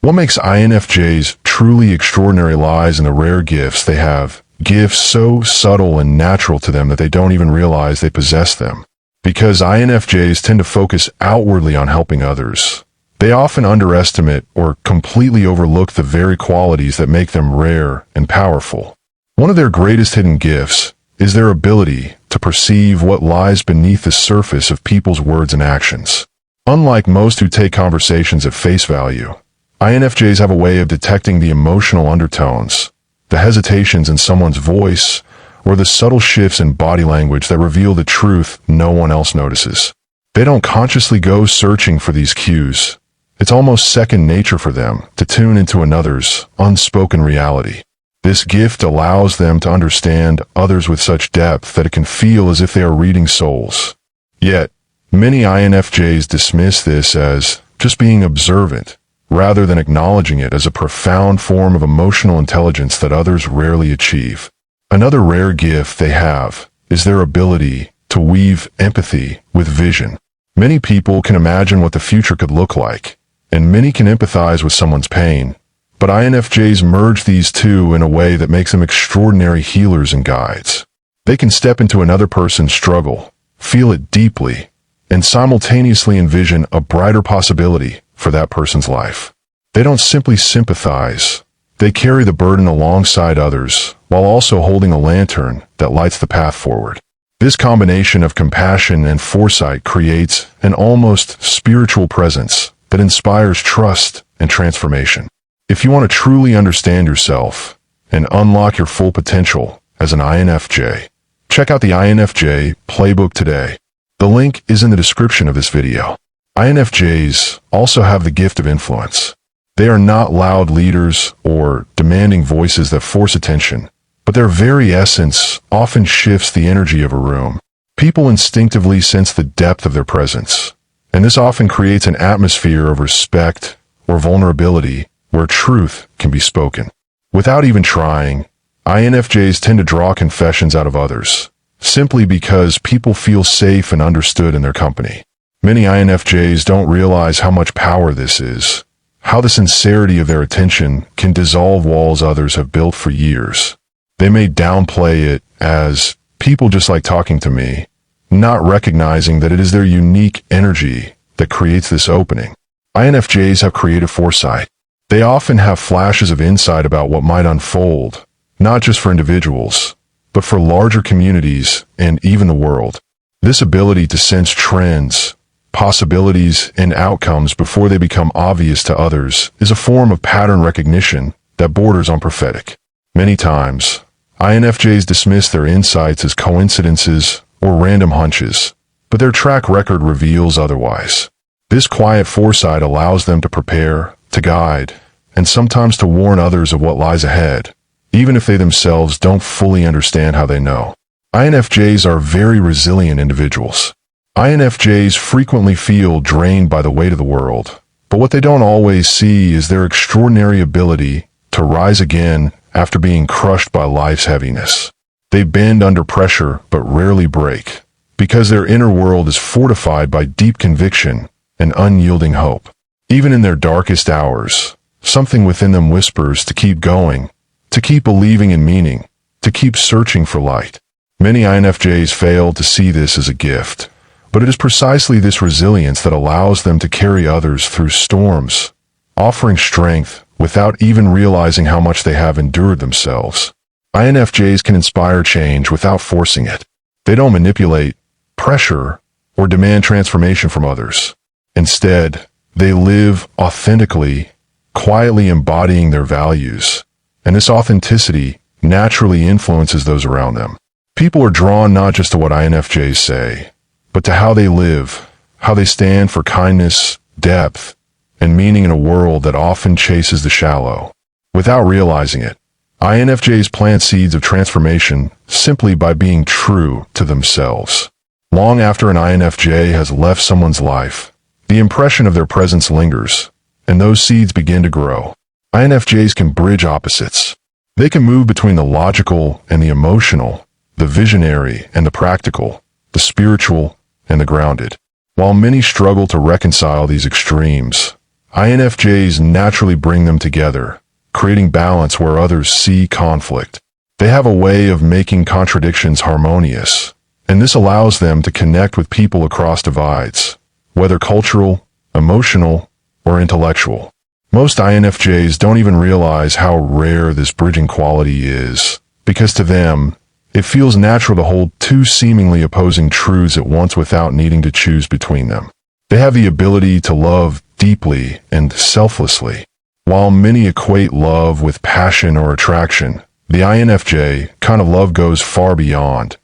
What makes INFJs truly extraordinary lies in the rare gifts they have, gifts so subtle and natural to them that they don't even realize they possess them. Because INFJs tend to focus outwardly on helping others, they often underestimate or completely overlook the very qualities that make them rare and powerful. One of their greatest hidden gifts is their ability to perceive what lies beneath the surface of people's words and actions. Unlike most who take conversations at face value, INFJs have a way of detecting the emotional undertones, the hesitations in someone's voice, or the subtle shifts in body language that reveal the truth no one else notices. They don't consciously go searching for these cues. It's almost second nature for them to tune into another's unspoken reality. This gift allows them to understand others with such depth that it can feel as if they are reading souls. Yet, many INFJs dismiss this as just being observant, rather than acknowledging it as a profound form of emotional intelligence that others rarely achieve. Another rare gift they have is their ability to weave empathy with vision. Many people can imagine what the future could look like, and many can empathize with someone's pain, but INFJs merge these two in a way that makes them extraordinary healers and guides. They can step into another person's struggle, feel it deeply, and simultaneously envision a brighter possibility for that person's life. They don't simply sympathize. They carry the burden alongside others while also holding a lantern that lights the path forward. This combination of compassion and foresight creates an almost spiritual presence that inspires trust and transformation. If you want to truly understand yourself and unlock your full potential as an INFJ, check out the INFJ Playbook today. The link is in the description of this video. INFJs also have the gift of influence. They are not loud leaders or demanding voices that force attention, but their very essence often shifts the energy of a room. People instinctively sense the depth of their presence, and this often creates an atmosphere of respect or vulnerability where truth can be spoken. Without even trying, INFJs tend to draw confessions out of others, simply because people feel safe and understood in their company. Many INFJs don't realize how much power this is, how the sincerity of their attention can dissolve walls others have built for years. They may downplay it as, people just like talking to me, not recognizing that it is their unique energy that creates this opening. INFJs have creative foresight. They often have flashes of insight about what might unfold, not just for individuals, but for larger communities and even the world. This ability to sense trends, possibilities, and outcomes before they become obvious to others is a form of pattern recognition that borders on prophetic. Many times, INFJs dismiss their insights as coincidences or random hunches, but their track record reveals otherwise. This quiet foresight allows them to prepare, to guide, and sometimes to warn others of what lies ahead, even if they themselves don't fully understand how they know. INFJs are very resilient individuals. INFJs frequently feel drained by the weight of the world, but what they don't always see is their extraordinary ability to rise again after being crushed by life's heaviness. They bend under pressure but rarely break, because their inner world is fortified by deep conviction and unyielding hope. Even in their darkest hours, something within them whispers to keep going, to keep believing in meaning, to keep searching for light. Many INFJs fail to see this as a gift, but it is precisely this resilience that allows them to carry others through storms, offering strength without even realizing how much they have endured themselves. INFJs can inspire change without forcing it. They don't manipulate, pressure, or demand transformation from others. Instead, they live authentically, quietly embodying their values, and this authenticity naturally influences those around them. People are drawn not just to what INFJs say, but to how they live, how they stand for kindness, depth, and meaning in a world that often chases the shallow. Without realizing it, INFJs plant seeds of transformation simply by being true to themselves. Long after an INFJ has left someone's life, the impression of their presence lingers, and those seeds begin to grow. INFJs can bridge opposites. They can move between the logical and the emotional, the visionary and the practical, the spiritual and the grounded. While many struggle to reconcile these extremes, INFJs naturally bring them together, creating balance where others see conflict. They have a way of making contradictions harmonious, and this allows them to connect with people across divides, whether cultural, emotional, or intellectual. Most INFJs don't even realize how rare this bridging quality is, because to them, it feels natural to hold two seemingly opposing truths at once without needing to choose between them. They have the ability to love deeply and selflessly. While many equate love with passion or attraction, the INFJ kind of love goes far beyond.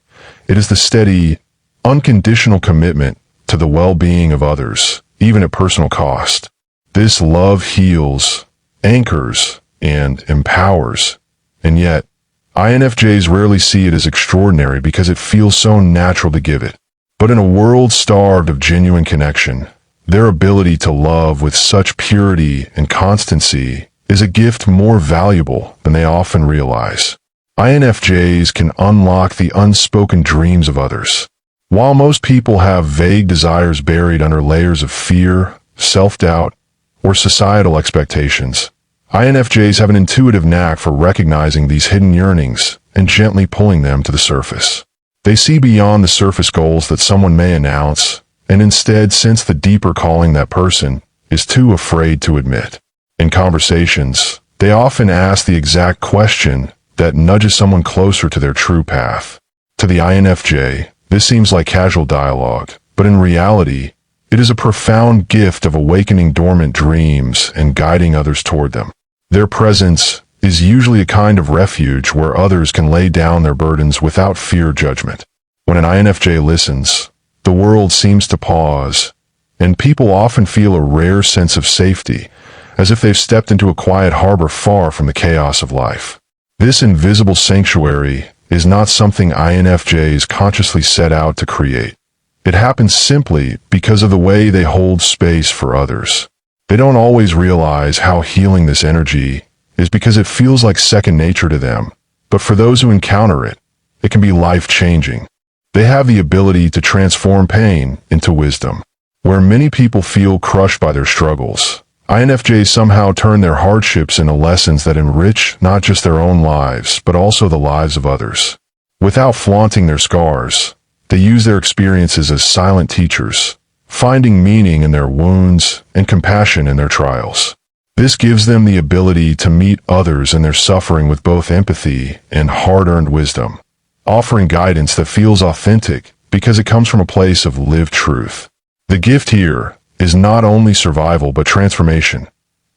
It is the steady, unconditional commitment to the well-being of others, even at personal cost. This love heals, anchors, and empowers, and yet, INFJs rarely see it as extraordinary because it feels so natural to give it. But in a world starved of genuine connection, their ability to love with such purity and constancy is a gift more valuable than they often realize. INFJs can unlock the unspoken dreams of others. While most people have vague desires buried under layers of fear, self-doubt, or societal expectations, INFJs have an intuitive knack for recognizing these hidden yearnings and gently pulling them to the surface. They see beyond the surface goals that someone may announce, and instead sense the deeper calling that person is too afraid to admit. In conversations, they often ask the exact question that nudges someone closer to their true path. To the INFJ, this seems like casual dialogue, but in reality, it is a profound gift of awakening dormant dreams and guiding others toward them. Their presence is usually a kind of refuge where others can lay down their burdens without fear of judgment. When an INFJ listens, the world seems to pause, and people often feel a rare sense of safety, as if they've stepped into a quiet harbor far from the chaos of life. This invisible sanctuary is not something INFJs consciously set out to create. It happens simply because of the way they hold space for others. They don't always realize how healing this energy is because it feels like second nature to them, but for those who encounter it, it can be life-changing. They have the ability to transform pain into wisdom. Where many people feel crushed by their struggles, INFJs somehow turn their hardships into lessons that enrich not just their own lives, but also the lives of others. Without flaunting their scars, they use their experiences as silent teachers, finding meaning in their wounds and compassion in their trials. This gives them the ability to meet others in their suffering with both empathy and hard-earned wisdom, offering guidance that feels authentic because it comes from a place of lived truth. The gift here is not only survival but transformation.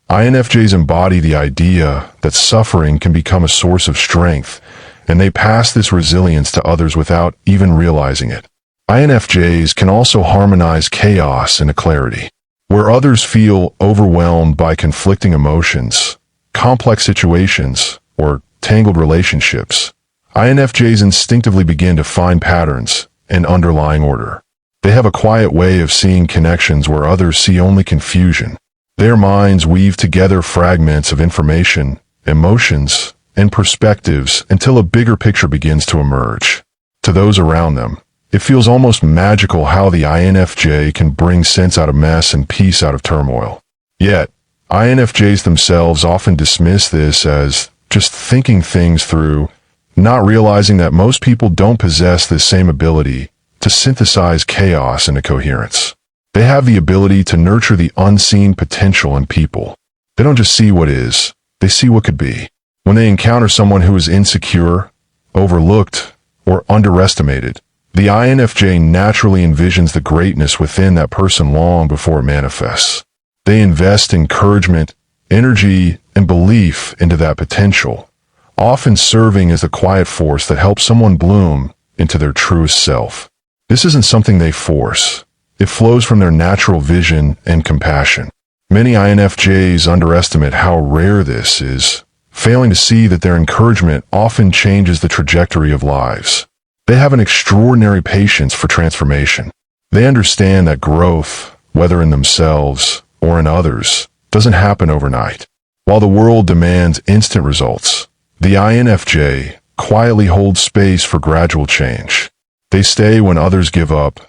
INFJs embody the idea that suffering can become a source of strength, and they pass this resilience to others without even realizing it. INFJs can also harmonize chaos into clarity. Where others feel overwhelmed by conflicting emotions, complex situations, or tangled relationships, INFJs instinctively begin to find patterns and underlying order. They have a quiet way of seeing connections where others see only confusion. Their minds weave together fragments of information, emotions, and perspectives until a bigger picture begins to emerge. To those around them, it feels almost magical how the INFJ can bring sense out of mess and peace out of turmoil. Yet, INFJs themselves often dismiss this as just thinking things through, not realizing that most people don't possess this same ability to synthesize chaos into coherence. They have the ability to nurture the unseen potential in people. They don't just see what is, they see what could be. When they encounter someone who is insecure, overlooked, or underestimated, the INFJ naturally envisions the greatness within that person long before it manifests. They invest encouragement, energy, and belief into that potential, often serving as the quiet force that helps someone bloom into their truest self. This isn't something they force. It flows from their natural vision and compassion. Many INFJs underestimate how rare this is, failing to see that their encouragement often changes the trajectory of lives. They have an extraordinary patience for transformation. They understand that growth, whether in themselves or in others, doesn't happen overnight. While the world demands instant results, the INFJ quietly holds space for gradual change. They stay when others give up,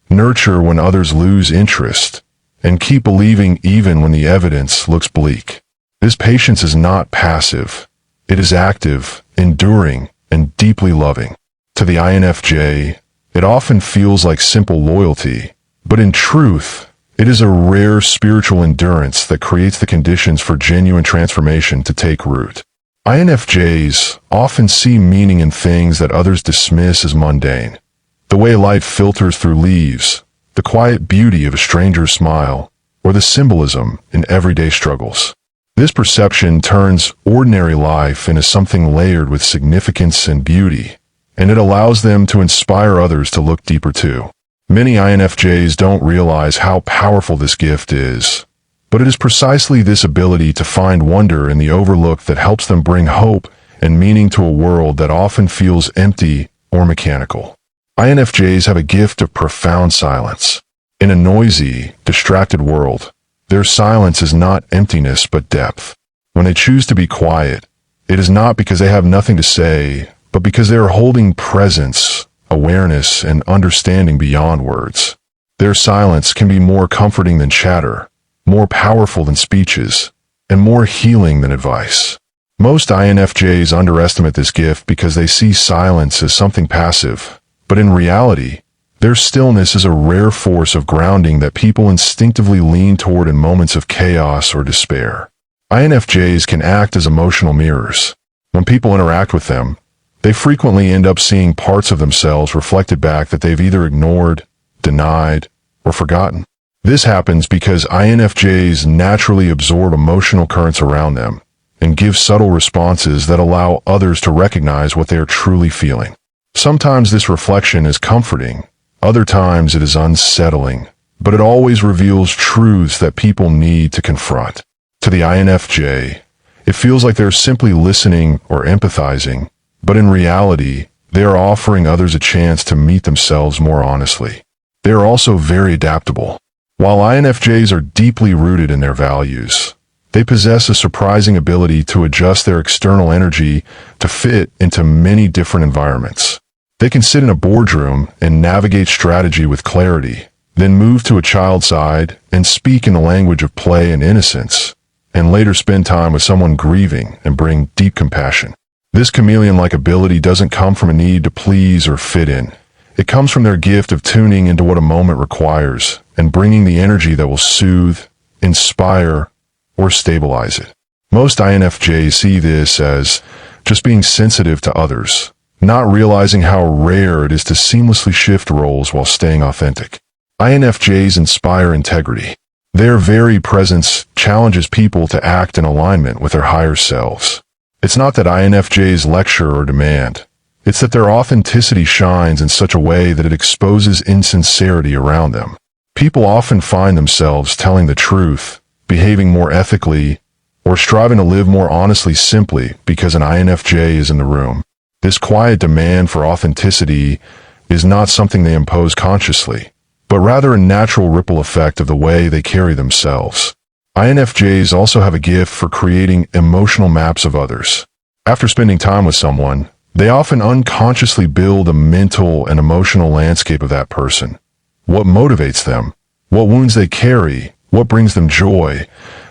nurture when others lose interest, and keep believing even when the evidence looks bleak. This patience is not passive. It is active, enduring, and deeply loving. To the INFJ, it often feels like simple loyalty, but in truth, it is a rare spiritual endurance that creates the conditions for genuine transformation to take root. INFJs often see meaning in things that others dismiss as mundane. The way light filters through leaves, the quiet beauty of a stranger's smile, or the symbolism in everyday struggles. This perception turns ordinary life into something layered with significance and beauty, and it allows them to inspire others to look deeper too. Many INFJs don't realize how powerful this gift is, but it is precisely this ability to find wonder in the overlooked that helps them bring hope and meaning to a world that often feels empty or mechanical. INFJs have a gift of profound silence. In a noisy, distracted world, their silence is not emptiness but depth. When they choose to be quiet, it is not because they have nothing to say, but because they are holding presence, awareness, and understanding beyond words. Their silence can be more comforting than chatter, more powerful than speeches, and more healing than advice. Most INFJs underestimate this gift because they see silence as something passive, but in reality, their stillness is a rare force of grounding that people instinctively lean toward in moments of chaos or despair. INFJs can act as emotional mirrors. When people interact with them, they frequently end up seeing parts of themselves reflected back that they've either ignored, denied, or forgotten. This happens because INFJs naturally absorb emotional currents around them and give subtle responses that allow others to recognize what they are truly feeling. Sometimes this reflection is comforting, other times it is unsettling, but it always reveals truths that people need to confront. To the INFJ, it feels like they're simply listening or empathizing, but in reality, they are offering others a chance to meet themselves more honestly. They are also very adaptable. While INFJs are deeply rooted in their values, they possess a surprising ability to adjust their external energy to fit into many different environments. They can sit in a boardroom and navigate strategy with clarity, then move to a child's side and speak in the language of play and innocence, and later spend time with someone grieving and bring deep compassion. This chameleon-like ability doesn't come from a need to please or fit in. It comes from their gift of tuning into what a moment requires and bringing the energy that will soothe, inspire, or stabilize it. Most INFJs see this as just being sensitive to others, not realizing how rare it is to seamlessly shift roles while staying authentic. INFJs inspire integrity. Their very presence challenges people to act in alignment with their higher selves. It's not that INFJs lecture or demand. It's that their authenticity shines in such a way that it exposes insincerity around them. People often find themselves telling the truth, behaving more ethically, or striving to live more honestly simply because an INFJ is in the room. This quiet demand for authenticity is not something they impose consciously, but rather a natural ripple effect of the way they carry themselves. INFJs also have a gift for creating emotional maps of others. After spending time with someone, they often unconsciously build a mental and emotional landscape of that person. What motivates them, what wounds they carry, what brings them joy,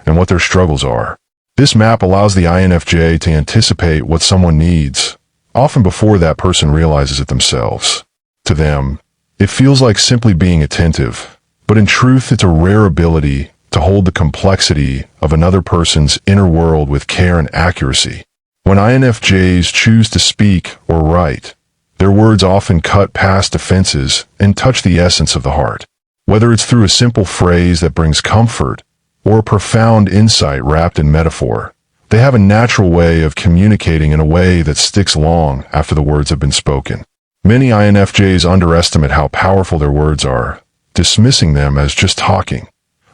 and what their struggles are. This map allows the INFJ to anticipate what someone needs, often before that person realizes it themselves. To them, it feels like simply being attentive, but in truth it's a rare ability to hold the complexity of another person's inner world with care and accuracy. When INFJs choose to speak or write, their words often cut past defenses and touch the essence of the heart. Whether it's through a simple phrase that brings comfort or a profound insight wrapped in metaphor, they have a natural way of communicating in a way that sticks long after the words have been spoken. Many INFJs underestimate how powerful their words are, dismissing them as just talking.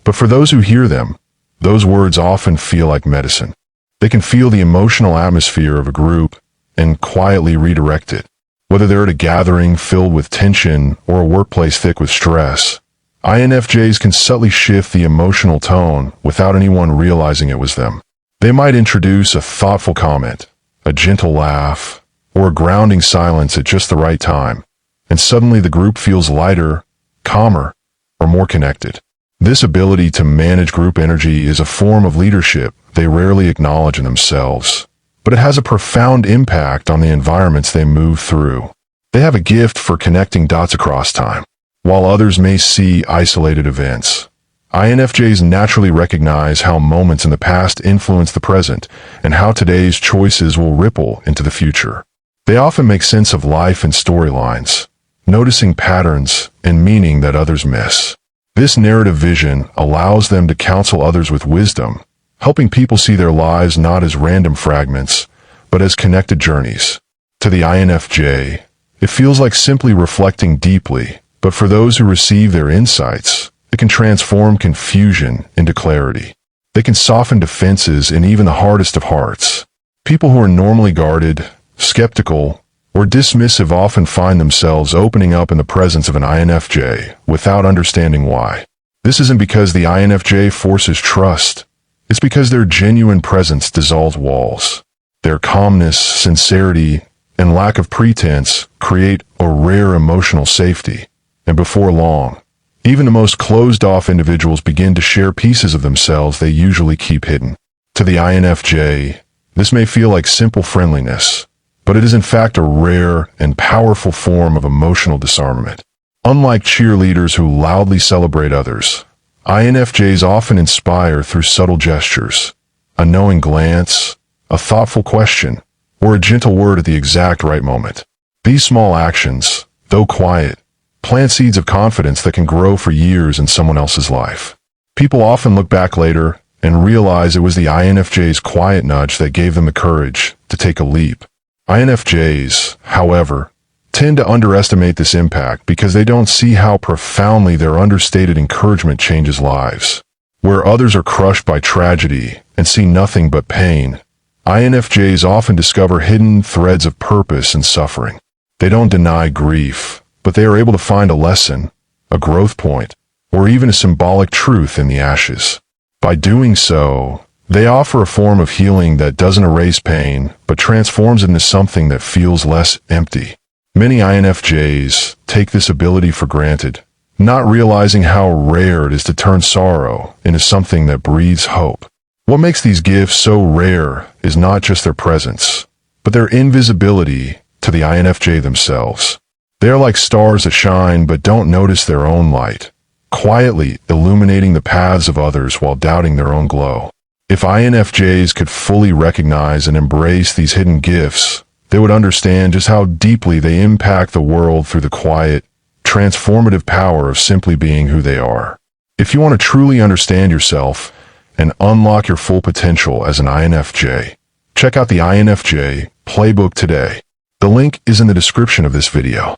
But for those who hear them, those words often feel like medicine. They can feel the emotional atmosphere of a group and quietly redirect it. Whether they're at a gathering filled with tension or a workplace thick with stress, INFJs can subtly shift the emotional tone without anyone realizing it was them. They might introduce a thoughtful comment, a gentle laugh, or a grounding silence at just the right time, and suddenly the group feels lighter, calmer, or more connected. This ability to manage group energy is a form of leadership they rarely acknowledge in themselves, but it has a profound impact on the environments they move through. They have a gift for connecting dots across time, while others may see isolated events. INFJs naturally recognize how moments in the past influence the present and how today's choices will ripple into the future. They often make sense of life and storylines, noticing patterns and meaning that others miss. This narrative vision allows them to counsel others with wisdom, helping people see their lives not as random fragments, but as connected journeys. To the INFJ, it feels like simply reflecting deeply, but for those who receive their insights, it can transform confusion into clarity. They can soften defenses in even the hardest of hearts. People who are normally guarded, skeptical, or dismissive often find themselves opening up in the presence of an INFJ without understanding why. This isn't because the INFJ forces trust. It's because their genuine presence dissolves walls. Their calmness, sincerity, and lack of pretense create a rare emotional safety. And before long, even the most closed-off individuals begin to share pieces of themselves they usually keep hidden. To the INFJ, this may feel like simple friendliness, but it is in fact a rare and powerful form of emotional disarmament. Unlike cheerleaders who loudly celebrate others, INFJs often inspire through subtle gestures, a knowing glance, a thoughtful question, or a gentle word at the exact right moment. These small actions, though quiet, plant seeds of confidence that can grow for years in someone else's life. People often look back later and realize it was the INFJ's quiet nudge that gave them the courage to take a leap. INFJs, however, tend to underestimate this impact because they don't see how profoundly their understated encouragement changes lives. Where others are crushed by tragedy and see nothing but pain, INFJs often discover hidden threads of purpose and suffering. They don't deny grief, but they are able to find a lesson, a growth point, or even a symbolic truth in the ashes. By doing so, they offer a form of healing that doesn't erase pain, but transforms it into something that feels less empty. Many INFJs take this ability for granted, not realizing how rare it is to turn sorrow into something that breathes hope. What makes these gifts so rare is not just their presence, but their invisibility to the INFJ themselves. They are like stars that shine but don't notice their own light, quietly illuminating the paths of others while doubting their own glow. If INFJs could fully recognize and embrace these hidden gifts, they would understand just how deeply they impact the world through the quiet, transformative power of simply being who they are. If you want to truly understand yourself and unlock your full potential as an INFJ, check out the INFJ Playbook today. The link is in the description of this video.